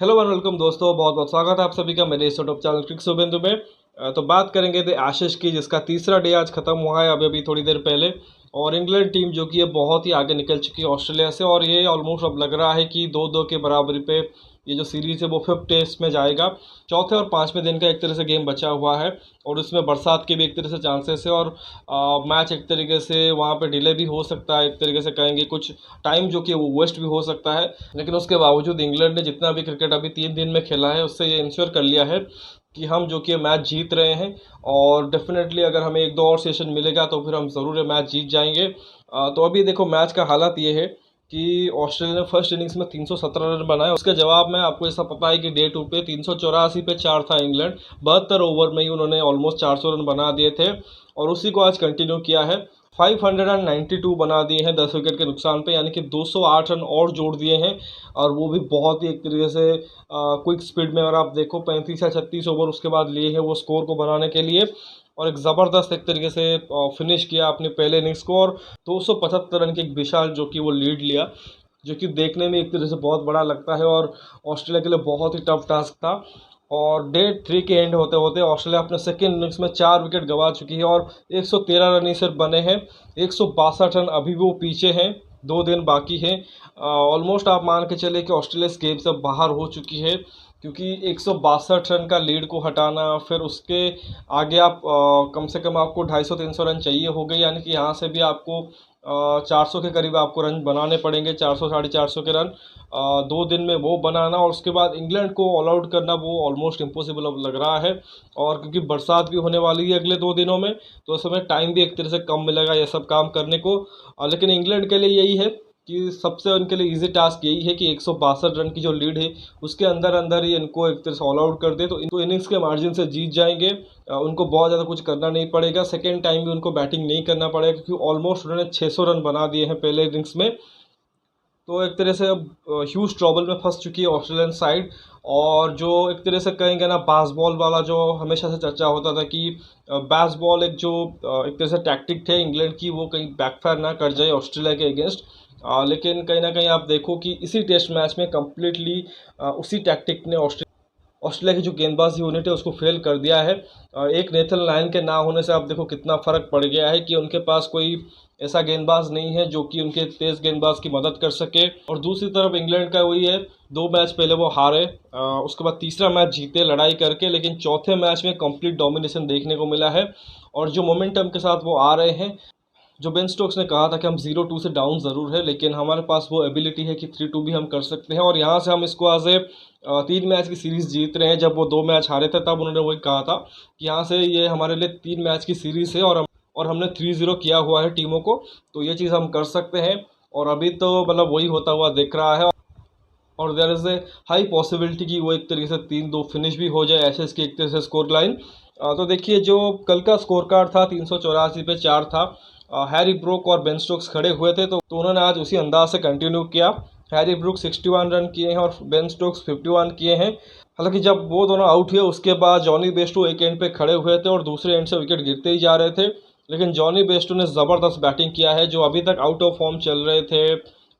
Hello and welcome दोस्तों, बहुत बहुत स्वागत है आप सभी का मेरे इस यूट्यूब चैनल क्रिक शुभेंदु में। तो बात करेंगे द एशेज की, जिसका तीसरा डे आज खत्म हुआ है अभी अभी थोड़ी देर पहले। और इंग्लैंड टीम जो कि ये बहुत ही आगे निकल चुकी है ऑस्ट्रेलिया से, और ये ऑलमोस्ट अब लग रहा है कि 2-2 के बराबरी पे ये जो सीरीज़ है वो फिफ्थ टेस्ट में जाएगा। चौथे और पाँचवें दिन का एक तरह से गेम बचा हुआ है, और उसमें बरसात के भी एक तरह से चांसेस है, और मैच एक तरीके से वहाँ पे डिले भी हो सकता है। एक तरीके से कहेंगे कुछ टाइम जो कि वो वेस्ट भी हो सकता है। लेकिन उसके बावजूद इंग्लैंड ने जितना भी क्रिकेट अभी 3 दिन में खेला है, उससे ये इंश्योर कर लिया है कि हम जो कि मैच जीत रहे हैं। और डेफिनेटली अगर हमें 1-2 और सेशन मिलेगा तो फिर हम ज़रूर ये मैच जीत जाएंगे। तो अभी देखो मैच का हालत ये है कि ऑस्ट्रेलिया ने फर्स्ट इनिंग्स में 317 रन बनाए। उसके जवाब में आपको ऐसा पता है कि डे 2 पे 384 पे 4 था इंग्लैंड। 72 ओवर में ही उन्होंने ऑलमोस्ट 400 रन बना दिए थे, और उसी को आज कंटिन्यू किया है। 592 बना दिए हैं 10 विकेट के नुकसान पे, यानी कि 208 रन और जोड़ दिए हैं। और वो भी बहुत ही एक तरीके से क्विक स्पीड में। अगर आप देखो 35 या 36 ओवर उसके बाद लिए हैं वो स्कोर को बनाने के लिए, और एक ज़बरदस्त एक तरीके से फिनिश किया अपने पहले इनिंग्स को। और 275 रन की एक विशाल जो कि वो लीड लिया, जो कि देखने में एक तरह से बहुत बड़ा लगता है, और ऑस्ट्रेलिया के लिए बहुत ही टफ टास्क था। और डे 3 के एंड होते होते ऑस्ट्रेलिया अपने सेकेंड इनिंग्स में 4 विकेट गंवा चुकी है, और 113 रन ही सिर्फ बने हैं। 162 रन अभी भी वो पीछे हैं, 2 दिन बाकी हैं। ऑलमोस्ट आप मान के चले कि ऑस्ट्रेलिया इस गेम से बाहर हो चुकी है, क्योंकि 162 रन का लीड को हटाना, फिर उसके आगे आप कम से कम आपको 250-300 रन चाहिए हो गए, यानी कि यहाँ से भी आपको 400 के करीब आपको रन बनाने पड़ेंगे। 400 450 के रन 2 दिन में वो बनाना, और उसके बाद इंग्लैंड को ऑल आउट करना वो ऑलमोस्ट इम्पॉसिबल अब लग रहा है। और क्योंकि बरसात भी होने वाली है अगले 2 दिनों में, तो उस समय टाइम भी एक तरह से कम मिलेगा ये सब काम करने को। लेकिन इंग्लैंड के लिए यही है कि सबसे उनके लिए इजी टास्क यही है कि 162 रन की जो लीड है उसके अंदर अंदर ही इनको एक तरह से ऑल आउट कर दे, तो इनको इनिंग्स के मार्जिन से जीत जाएंगे। उनको बहुत ज़्यादा कुछ करना नहीं पड़ेगा, सेकेंड टाइम भी उनको बैटिंग नहीं करना पड़ेगा, क्योंकि ऑलमोस्ट उन्होंने 600 रन बना दिए हैं पहले इनिंग्स में। तो एक तरह से अब ह्यूज ट्रबल में फंस चुकी है ऑस्ट्रेलियन साइड। और जो एक तरह से कहेंगे ना, बासबॉल वाला जो हमेशा से चर्चा होता था कि बासबॉल एक जो एक तरह से टैक्टिक थे इंग्लैंड की, वो कहीं बैकफायर ना कर जाए ऑस्ट्रेलिया के अगेंस्ट। लेकिन कहीं ना कहीं आप देखो कि इसी टेस्ट मैच में कम्प्लीटली उसी टैक्टिक ने ऑस्ट्रेलिया की जो गेंदबाजी यूनिट है उसको फेल कर दिया है। एक नेथन लायन के ना होने से आप देखो कितना फ़र्क पड़ गया है कि उनके पास कोई ऐसा गेंदबाज नहीं है जो कि उनके तेज़ गेंदबाज की मदद कर सके। और दूसरी तरफ इंग्लैंड का वही है, 2 मैच पहले वो हारे, उसके बाद तीसरा मैच जीते लड़ाई करके, लेकिन चौथे मैच में कंप्लीट डोमिनेशन देखने को मिला है। और जो मोमेंटम के साथ वो आ रहे हैं, जो बेन स्टोक्स ने कहा था कि हम 0-2 से डाउन ज़रूर है, लेकिन हमारे पास वो एबिलिटी है कि 3-2 भी हम कर सकते हैं। और यहाँ से हम इसको एज ए 3 मैच की सीरीज़ जीत रहे हैं। जब वो 2 मैच हारे थे तब उन्होंने वही कहा था कि यहाँ से ये हमारे लिए 3 मैच की सीरीज़ है, और हमने 3-0 किया हुआ है टीमों को, तो ये चीज़ हम कर सकते हैं। और अभी तो मतलब वही होता हुआ दिख रहा है। और there is a high possibility कि वो एक तरीके से 3-2 फिनिश भी हो जाए एशेज़ की एक तरह से स्कोर लाइन। तो देखिए जो कल का स्कोर कार्ड था 384 पे 4 था। हैरी ब्रूक और बेन स्टोक्स खड़े हुए थे, तो उन्होंने आज उसी अंदाज से कंटिन्यू किया। हैरी ब्रूक 61 रन किए हैं और बेन स्टोक्स 51 किए हैं। हालांकि जब वो दोनों आउट हुए उसके बाद जॉनी बेस्टो एक एंड पे खड़े हुए थे और दूसरे एंड से विकेट गिरते ही जा रहे थे, लेकिन जॉनी बेस्टो ने ज़बरदस्त बैटिंग किया है। जो अभी तक आउट ऑफ फॉर्म चल रहे थे,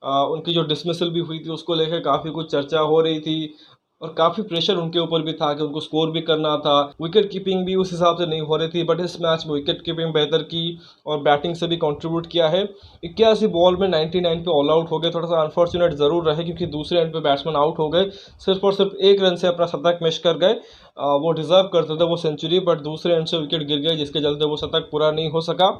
उनकी जो डिसमिसल भी हुई थी उसको लेकर काफ़ी कुछ चर्चा हो रही थी, और काफ़ी प्रेशर उनके ऊपर भी था कि उनको स्कोर भी करना था। विकेट कीपिंग भी उस हिसाब से नहीं हो रही थी, बट इस मैच में विकेट कीपिंग बेहतर की और बैटिंग से भी कंट्रीब्यूट किया है। 81 बॉल में 99 पे ऑल आउट हो गए। थोड़ा सा अनफॉर्चुनेट ज़रूर रहे, क्योंकि दूसरे एंड पे बैट्समैन आउट हो गए, सिर्फ और सिर्फ 1 रन से अपना शतक मिस कर गए। वो डिज़र्व करते थे वो सेंचुरी, बट दूसरे एंड से विकेट गिर गए जिसके चलते वो शतक पूरा नहीं हो सका।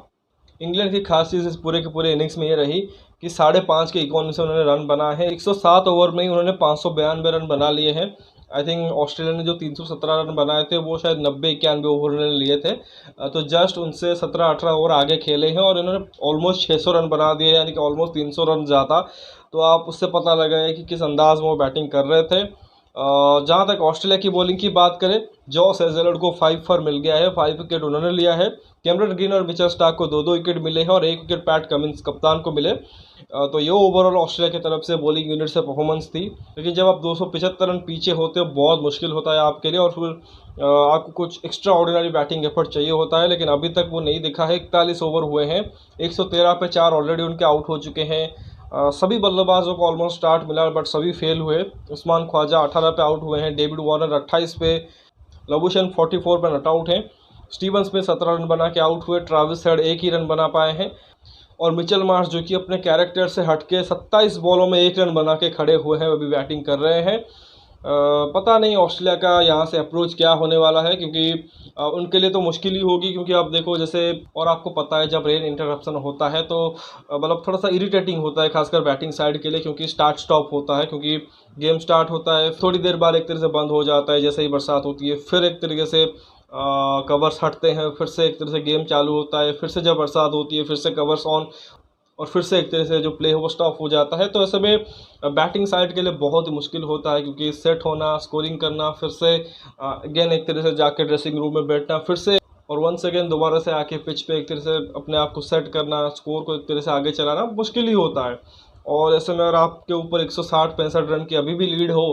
इंग्लैंड की खास चीज़ इस पूरे के पूरे इनिंग्स में ये रही कि 5.5 के इकोनॉमी से उन्होंने रन बना है। 107 ओवर में ही उन्होंने 592 रन बना लिए हैं। आई थिंक ऑस्ट्रेलिया ने जो 317 रन बनाए थे वो शायद 90-91 ओवर उन्होंने लिए थे। तो जस्ट उनसे 17-18 ओवर आगे खेले हैं, और इन्होंने ऑलमोस्ट 600 रन बना दिए, यानी कि ऑलमोस्ट 300 रन ज़्यादा। तो आप उससे पता लगाए कि किस अंदाज में वो बैटिंग कर रहे थे। जहाँ तक ऑस्ट्रेलिया की बॉलिंग की बात करें, जॉस हेजलवुड को 5 फॉर मिल गया है, 5 विकेट उन्होंने लिया है। कैमरन ग्रीन और मिचेल स्टार्क को 2-2 विकेट मिले हैं, और 1 विकेट पैट कमिंस कप्तान को मिले। तो ये ओवरऑल ऑस्ट्रेलिया की तरफ से बॉलिंग यूनिट से परफॉर्मेंस थी। लेकिन जब आप 275 रन पीछे होते हो बहुत मुश्किल होता है आपके लिए, और फिर आपको कुछ एक्स्ट्रा ऑर्डिनरी बैटिंग एफर्ट चाहिए होता है, लेकिन अभी तक वो नहीं दिखा है। 41 ओवर हुए हैं, 113 पे 4 ऑलरेडी उनके आउट हो चुके हैं। सभी बल्लेबाजों को ऑलमोस्ट स्टार्ट मिला बट सभी फेल हुए। उस्मान ख्वाजा 18 पे आउट हुए हैं, डेविड वार्नर 28 पे, लबुशेन 44 पे नॉट आउट हैं, स्टीवन स्मिथ 17 रन बना के आउट हुए, ट्रेविस हेड 1 ही रन बना पाए हैं और मिचेल मार्श जो कि अपने कैरेक्टर से हटके 27 बॉलों में 1 रन बना के खड़े हुए हैं, वो भी बैटिंग कर रहे हैं। पता नहीं ऑस्ट्रेलिया का यहाँ से अप्रोच क्या होने वाला है, क्योंकि उनके लिए तो मुश्किल ही होगी, क्योंकि आप देखो जैसे, और आपको पता है जब रेन इंटरप्शन होता है तो मतलब थोड़ा सा इरिटेटिंग होता है, खासकर बैटिंग साइड के लिए, क्योंकि स्टार्ट स्टॉप होता है, क्योंकि गेम स्टार्ट होता है थोड़ी देर बाद एक तरह से बंद हो जाता है, जैसे ही बरसात होती है फिर एक तरीके से कवर्स हटते हैं, फिर से एक तरह से गेम चालू होता है, फिर से जब बरसात होती है फिर से कवर्स ऑन, और फिर से एक तरह से जो प्ले है वो स्टॉप हो जाता है। तो ऐसे में बैटिंग साइड के लिए बहुत ही मुश्किल होता है, क्योंकि सेट होना, स्कोरिंग करना, फिर से अगेन एक तरह से जाके ड्रेसिंग रूम में बैठना, फिर से और वंस अगेन दोबारा से आके पिच पे एक तरह से अपने आप को सेट करना, स्कोर को एक तरह से आगे चलाना मुश्किल ही होता है। और ऐसे में अगर आपके ऊपर 160-65 रन की अभी भी लीड हो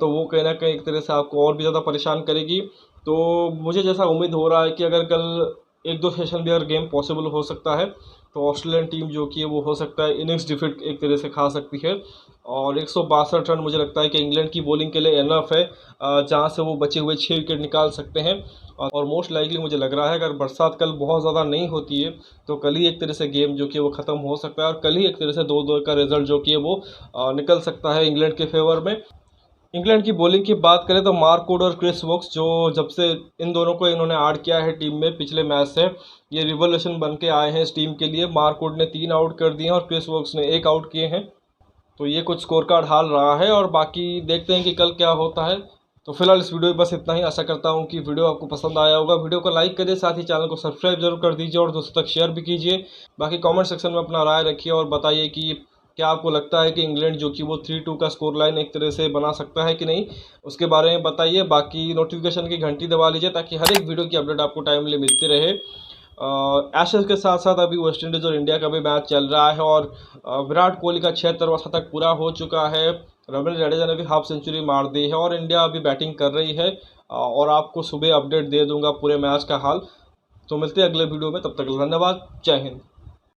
तो वो कहीं ना कहीं एक तरह से आपको और भी ज़्यादा परेशान करेगी। तो मुझे जैसा उम्मीद हो रहा है कि अगर कल 1-2 सेशन भी अगर गेम पॉसिबल हो सकता है तो ऑस्ट्रेलियन टीम जो कि है वो हो सकता है इनिंग्स डिफीट एक तरह से खा सकती है। और 162 रन मुझे लगता है कि इंग्लैंड की बॉलिंग के लिए इनफ है, जहां से वो बचे हुए 6 विकेट निकाल सकते हैं। और मोस्ट लाइकली मुझे लग रहा है अगर बरसात कल बहुत ज़्यादा नहीं होती है तो कल ही एक तरह से गेम जो कि वो ख़त्म हो सकता है, और कल ही एक तरह से 2-2 का रिजल्ट जो कि है वो निकल सकता है इंग्लैंड के फेवर में। इंग्लैंड की बॉलिंग की बात करें तो मार्क वुड और क्रिस वोक्स, जो जब से इन दोनों को इन्होंने ऐड किया है टीम में पिछले मैच से, ये रिवोल्यूशन बन के आए हैं इस टीम के लिए। मार्क वुड ने 3 आउट कर दिए और क्रिस वोक्स ने 1 आउट किए हैं। तो ये कुछ स्कोर कार्ड हाल रहा है, और बाकी देखते हैं कि कल क्या होता है। तो फिलहाल इस वीडियो में बस इतना ही। आशा करता हूँ कि वीडियो आपको पसंद आया होगा। वीडियो को लाइक करिए, साथ ही चैनल को सब्सक्राइब जरूर कर दीजिए और दोस्तों तक शेयर भी कीजिए। बाकी कमेंट सेक्शन में अपना राय रखिए और बताइए कि क्या आपको लगता है कि इंग्लैंड जो कि वो 3-2 का स्कोर लाइन एक तरह से बना सकता है कि नहीं, उसके बारे में बताइए। बाकी नोटिफिकेशन की घंटी दबा लीजिए ताकि हर एक वीडियो की अपडेट आपको टाइमली मिलती रहे। एशेज के साथ साथ अभी वेस्ट इंडीज़ और इंडिया का भी मैच चल रहा है, और विराट कोहली का 76वां शतक पूरा हो चुका है। रवींद्र जडेजा ने भी हाफ सेंचुरी मार दी है और इंडिया अभी बैटिंग कर रही है। और आपको सुबह अपडेट दे दूंगा पूरे मैच का हाल। तो मिलते हैं अगले वीडियो में, तब तक धन्यवाद, जय हिंद।